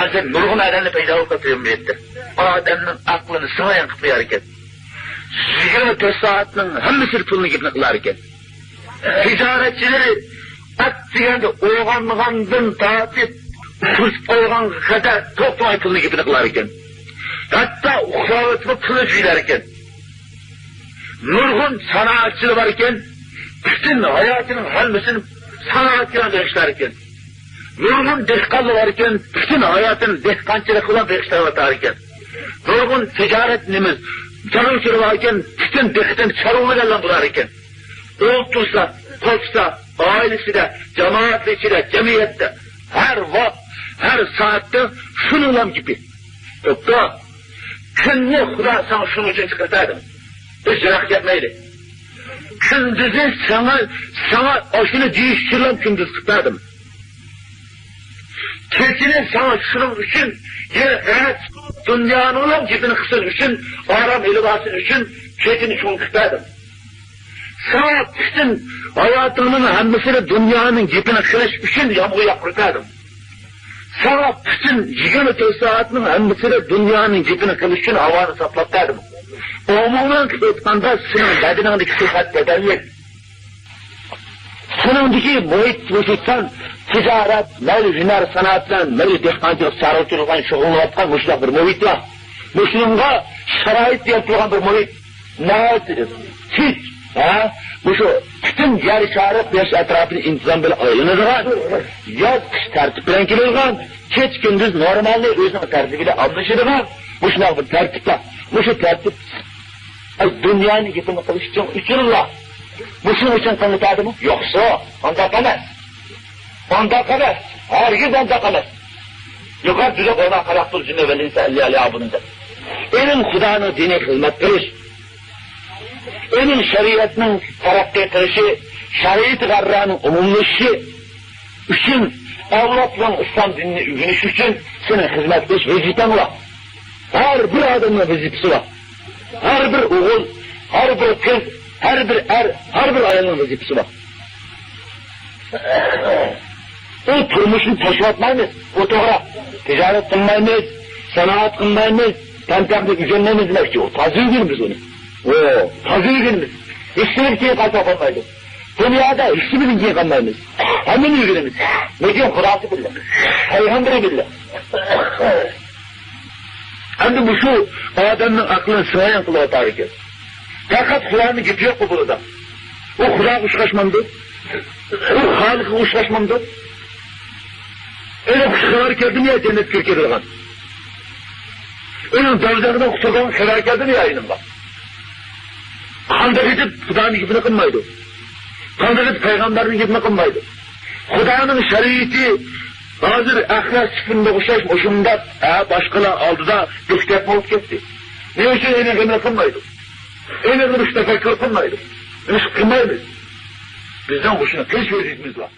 Hazır nurgun adamını peyda olup etti. O adamın aklını sığayan kıplayar iken. 24 saatinin hemmesi pulunu gitmek kılar iken. Ticaretçileri at degende oğanmıgandın tatip pul koygan kadar toplamay pulunu gitmek kılar iken. Hatta uxlavatlı pulu juylar iken. Nurgun sanatçılı var iken, bütün hayatının hemmesini sanatçıya dönüşler iken. Nurgun dehqanlı var iken, bütün hayatını dehqançılıkla dönüşler var iken. Nurgun ticaretimiz, çarıkçılığı var iken, bütün dehqan çarıklılarla bular iken. Oltursa, kopsa, ailesi de, cemaatli içinde, cemiyette, her vakit, her saatte şununla gibi. Yoksa, künye Huda sana şunu için çıkartaydım. Hiç yarak yapmaydı. Kündüzü sana aşını değiştirilen kündüz kıtladım. Keçini sana şunun için, evet, dünyanın olan cibini kısın için, aram elibasın için, keçini şunu kıtladım. Sana bütün hayatının hemmesini dünyanın cibini kırış için yağmur yapırtadım. Sana bütün 24 saatinin hemmesini dünyanın cibini kırış için havanı saplattaydım. Umuman kıtmanda senin bedinindeki sıfat bedellik. Senindeki muhit vücuttan ticaret, mevli hüner sanatla, mevli dehkancılık, çarıkçılıkla şoğullatkan müşlak bir muhit var. Müslümga şerait yapılan bir muhit. Naat, hiç, bu şu bütün yer işaret yaş etrafını intizam böyle aylanırlar. Yaz kış tertiple gelirler. Geç gündüz normalde özünün tertibiyle anlaşılırlar. Bu şunak bir tertiple. Bu şu tertip dünyanın yıkımı kılış için uçururlar. Bu şunun için tanıtadı mı? Yoksa onda kalmaz. Onda kalmaz. Herkes onda kalmaz. Yukarı düzek ona karaktır cümle velinse elli abununda. Benim Huda'nın dine hizmet kılış. Benim şeriatının terakki kılışı, şeriat-ı garranın umumlaşışı için, avlatla İslam dinini ügünüş için senin hizmet kılış veciben var. Her bir adamın vecibesi var. Her bir oğul, her bir kız, her bir er, her bir ayağının vecibesi var. O turmuşunu taşıvatmayız, fotoğraf, ticaret kılmayız, sanat kılmayız, tentaklık üzerine demek ki o, tazir girimiz onu. O, tazir girimiz. Hiçbir şey kalkamayız. Dünyada hiçbir şey kalmayız. Hemen ilgilimiz. Ne diyeyim, Kur'an-ı billah. Peygamberi billah. Hem de bu şu adamın aklını sığayan kulağı tarih et. Fakat kulağını gidiyor bu burada. O kulağı uçkaşmamdı. O halıkı uçkaşmamdı. Öyle kuşkalar geldi niye cennet kürkedilgan? Öyle dağcağına kusurgan kılar geldi niye ayınımda? Kanda gidip Kuda'nın gibine kınmaydı. Kanda gidip peygamberin gibine kınmaydı. Kuda'nın şeriatı hazır ahlak sıfırında kuşaş hoşumda başkalar aldı da göktek olup gitti. Ne için öyle gibine kınmaydı? Öyle bir tefekkür kınmaydı. Biz kınmayız. Bizden hoşuna kız vecibimiz var.